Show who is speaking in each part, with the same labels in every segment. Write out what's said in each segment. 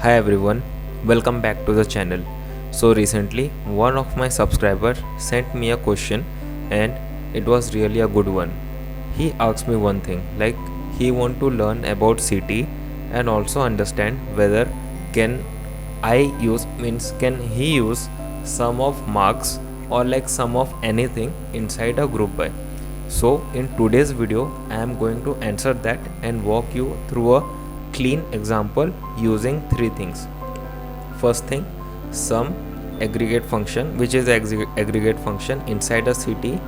Speaker 1: Hi everyone, welcome back to the channel. So recently one of my subscriber sent me a question and it was really a good one. He asked me one thing, like he want to learn about CT and also understand whether can can he use sum of marks or like sum of anything inside a group by. So in today's video I am going to answer that and walk you through a clean example using three things. First thing, sum aggregate function, which is aggregate function inside a CT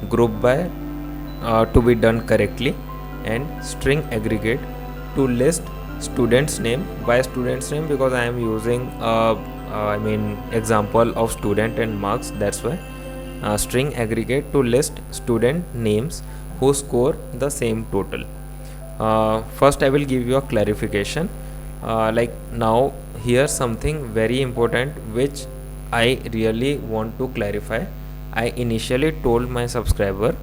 Speaker 1: group by to be done correctly, and string aggregate to list student's name. By student's name because I am using example of student and marks, that's why string aggregate to list student names who score the same total. First I will give you a clarification. Like now here's something very important which I really want to clarify. I initially told my subscriber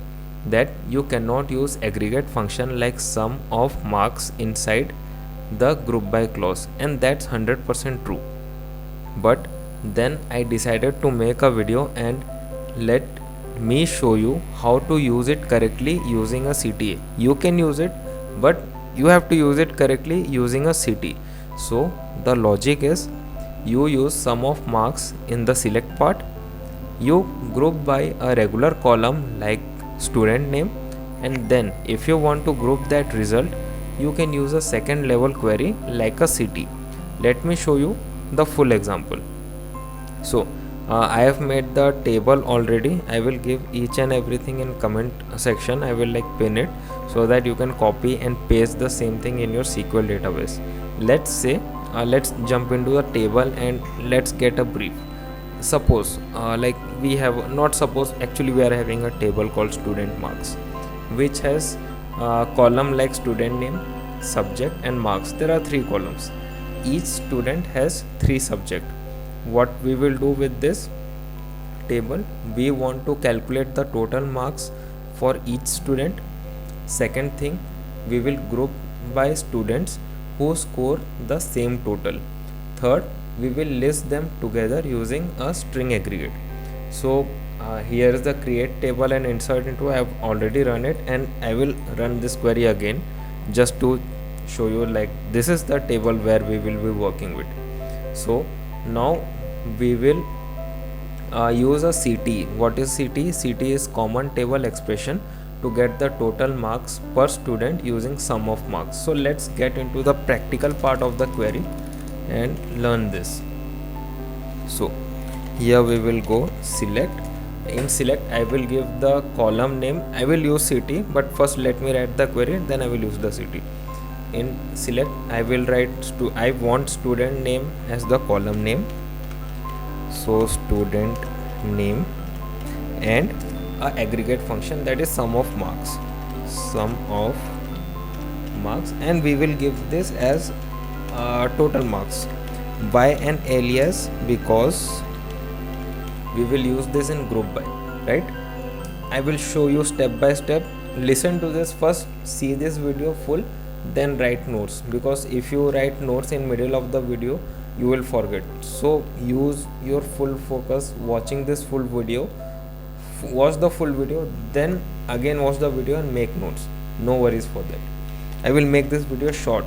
Speaker 1: that you cannot use aggregate function like sum of marks inside the group by clause, and that's 100% true. But then I decided to make a video and let me show you how to use it correctly using a CTA. You can use it, but you have to use it correctly using a CT. So the logic is, you use sum of marks in the select part, you group by a regular column like student name, and then if you want to group that result, you can use a second level query like a CT. Let me show you the full example. So I have made the table already. I will give each and everything in comment section. I will like pin it so that you can copy and paste the same thing in your SQL database. Let's say let's jump into the table and let's get a brief. Suppose like we have not suppose actually we are having a table called student marks, which has column like student name, subject and marks. There are three columns. Each student has three subject. What we will do with this table, we want to calculate the total marks for each student. Second thing, we will group by students who score the same total. Third, we will list them together using a string aggregate. So here is the create table and insert into. I have already run it and I will run this query again just to show you, like this is the table where we will be working with. So now we will use a CT. What is CT? CT is common table expression to get the total marks per student using sum of marks. So let's get into the practical part of the query and learn this. So here we will go select. In select I will give the column name. I will use CT, but first let me write the query, then I will use the CT. In select I will write I want student name as the column name, so student name, and a aggregate function that is sum of marks, and we will give this as total marks by an alias because we will use this in group by, right? I will show you step by step. Listen to this first, see this video full, then write notes, because if you write notes in middle of the video you will forget. So use your full focus watching this full video. Watch the full video, then again watch the video and make notes. No worries for that. I will make this video short,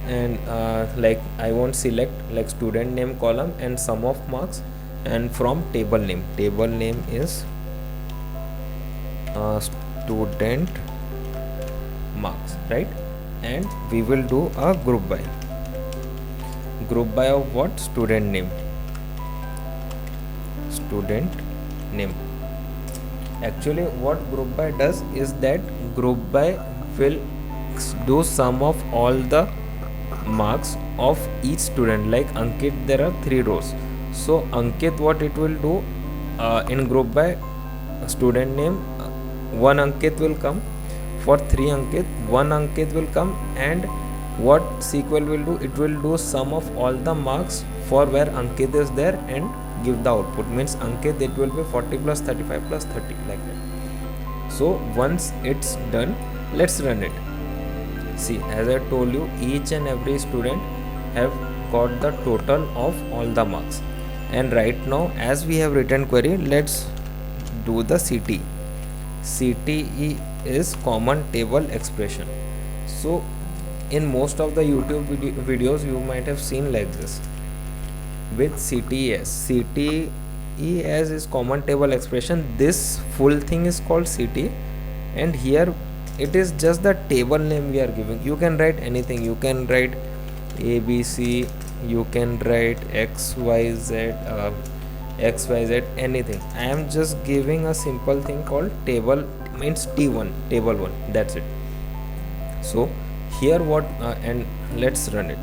Speaker 1: and like I want select like student name column and sum of marks, and from table name is student marks, right? And we will do a group by of what? Student name. Actually what group by does is that group by will do sum of all the marks of each student. Like Ankit, there are 3 rows, so Ankit, what it will do in group by student name, 1 Ankit will come. For 3 Ankit, 1 Ankit will come, and what SQL will do, it will do sum of all the marks for where Ankit is there and give the output. Means Ankit, it will be 40 plus 35 plus 30, like that. So once it's done, let's run it. See, as I told you, each and every student have got the total of all the marks. And right now, as we have written query, let's do the CTE. CTE is common table expression. So in most of the YouTube videos you might have seen like this with CTES. CTES is common table expression. This full thing is called CTE, and here it is just the table name we are giving. You can write anything. You can write ABC, you can write XYZ, XYZ, anything. I am just giving a simple thing called table, means T1, table 1, that's it. So here what and let's run it.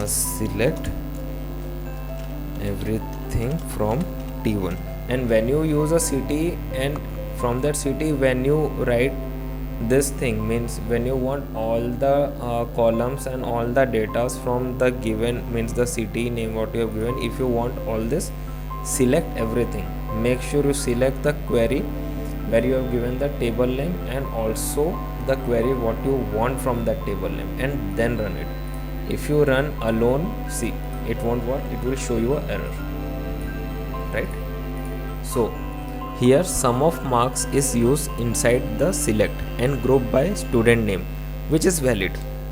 Speaker 1: Select everything from T1, and when you use a CTE, and from that CTE when you write this thing, means when you want all the columns and all the datas from the given, means the CTE name what you have given, if you want all this, select everything. Make sure you select the query where you have given the table name and also the query what you want from that table name, and then run it. If you run alone, see, it won't work, it will show you an error, right? So here sum of marks is used inside the select and group by student name, which is valid.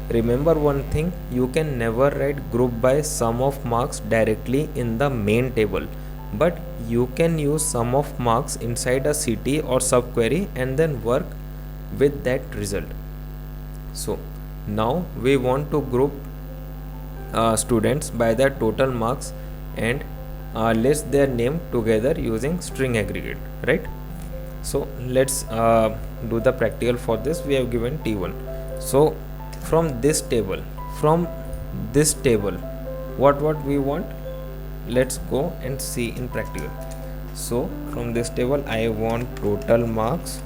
Speaker 1: Remember one thing, you can never write group by sum of marks directly in the main table, but you can use sum of marks inside a CTE or subquery and then work with that result. So now we want to group students by their total marks and list their name together using string aggregate, right? So let's do the practical. For this we have given T1. So from this table, what we want, let's go and see in practical. So from this table I want total marks.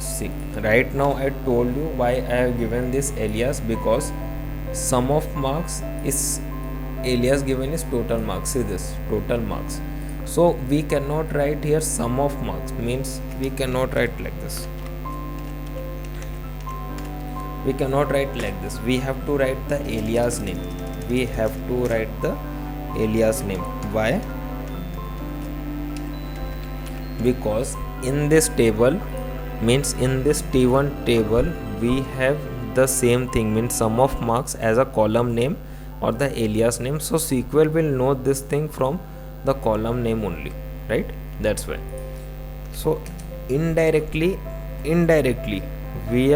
Speaker 1: See, right now I told you why I have given this alias, because sum of marks is alias given is total marks. See this, total marks. So we cannot write here sum of marks, means we cannot write like this. We cannot write like this. We have to write the alias name. We have to write the alias name. Why? Because in this table, means in this T1 table, we have the same thing, means sum of marks as a column name or the alias name. So SQL will know this thing from the column name only, right? That's why. So indirectly we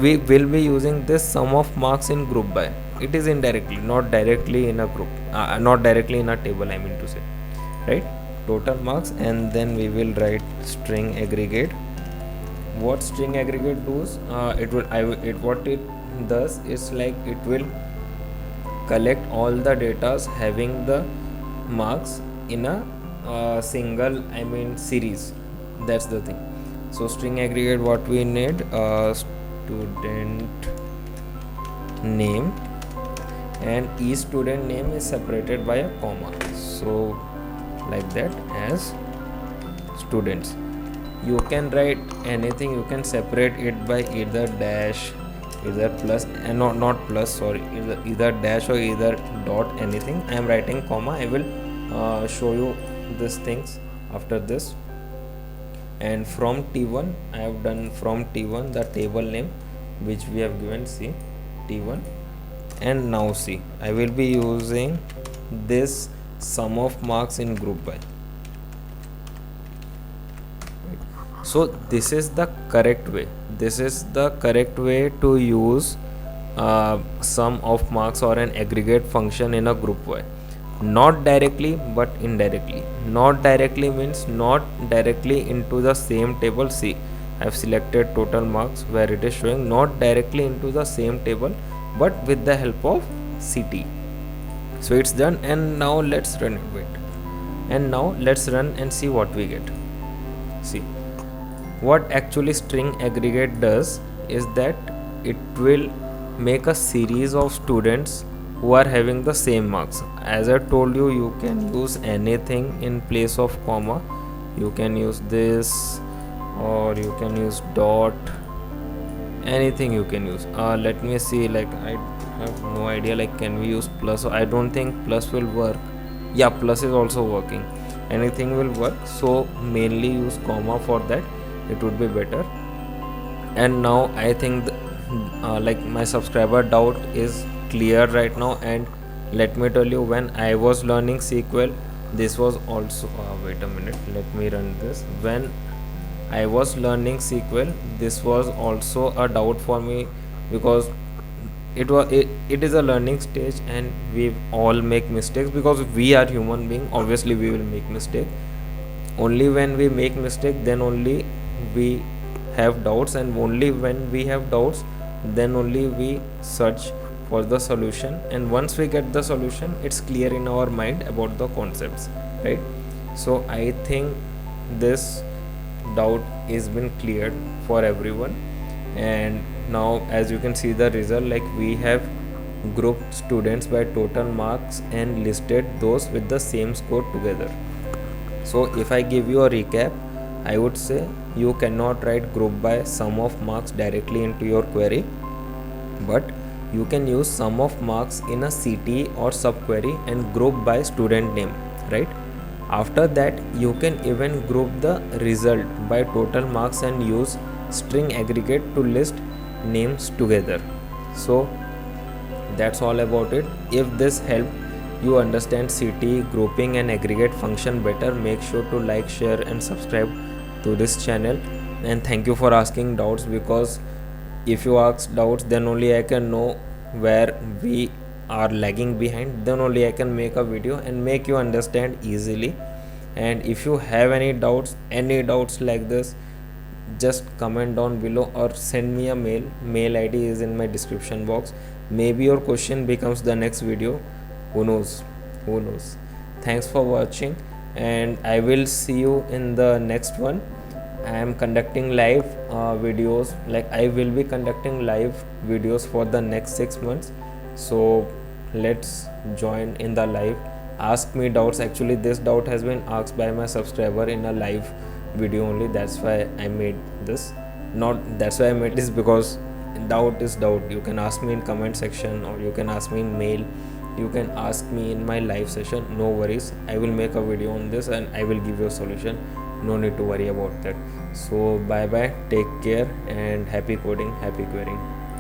Speaker 1: will be using this sum of marks in group by. It is indirectly, not directly in a group, not directly in a table, I mean to say, right? Total marks, and then we will write string aggregate. What string aggregate does, what it does is like it will collect all the datas having the marks in a single, I mean series. That's the thing. So string aggregate, what we need, student name, and each student name is separated by a comma. So like that, as students. You can write anything, you can separate it by either dash, either plus, and not plus, sorry, either dash or either dot, anything. I am writing comma. I will show you these things after this. And from T1, I have done from T1 the table name which we have given, see, T1. And now see, I will be using this sum of marks in group by. So this is the correct way. This is the correct way to use sum of marks or an aggregate function in a group by. Not directly but indirectly. Not directly means not directly into the same table. See, I have selected total marks where it is showing not directly into the same table, but with the help of CT. So it's done, and now let's run it. Wait, and now let's run and see what we get. See, what actually string aggregate does is that it will make a series of students who are having the same marks. As I told you, you can use anything in place of comma. You can use this, or you can use dot, anything you can use. Let me see, like I have no idea, like can we use plus? I don't think plus will work. Yeah, plus is also working. Anything will work, so mainly use comma for that, it would be better. And now I think like my subscriber doubt is clear right now. And let me tell you, when I was learning SQL, this was also wait a minute, let me run this. When I was learning SQL, this was also a doubt for me, because it is a learning stage and we all make mistakes, because we are human being, obviously we will make mistake. Only when we make mistake, then only we have doubts, and only when we have doubts, then only we search for the solution. And once we get the solution, it's clear in our mind about the concepts, right? So I think this doubt is been cleared for everyone. And now as you can see the result, like we have grouped students by total marks and listed those with the same score together. So if I give you a recap, I would say you cannot write group by sum of marks directly into your query, but you can use sum of marks in a CT or subquery and group by student name, right? After that, you can even group the result by total marks and use string aggregate to list names together. So that's all about it. If this helped you understand CT, grouping and aggregate function better, make sure to like, share and subscribe to this channel. And thank you for asking doubts, because if you ask doubts, then only I can know where we are lagging behind, then only I can make a video and make you understand easily. And if you have any doubts like this, just comment down below or send me a mail ID is in my description box. Maybe your question becomes the next video, who knows. Thanks for watching, and I will see you in the next one. I am conducting live videos, like I will be conducting live videos for the next 6 months. So let's join in the live, ask me doubts. Actually this doubt has been asked by my subscriber in a live video only, that's why I made this. Not that's why I made this, because doubt is doubt. You can ask me in comment section, or you can ask me in mail, you can ask me in my live session, no worries. I will make a video on this and I will give you a solution, no need to worry about that. So bye bye, take care, and happy coding, happy querying.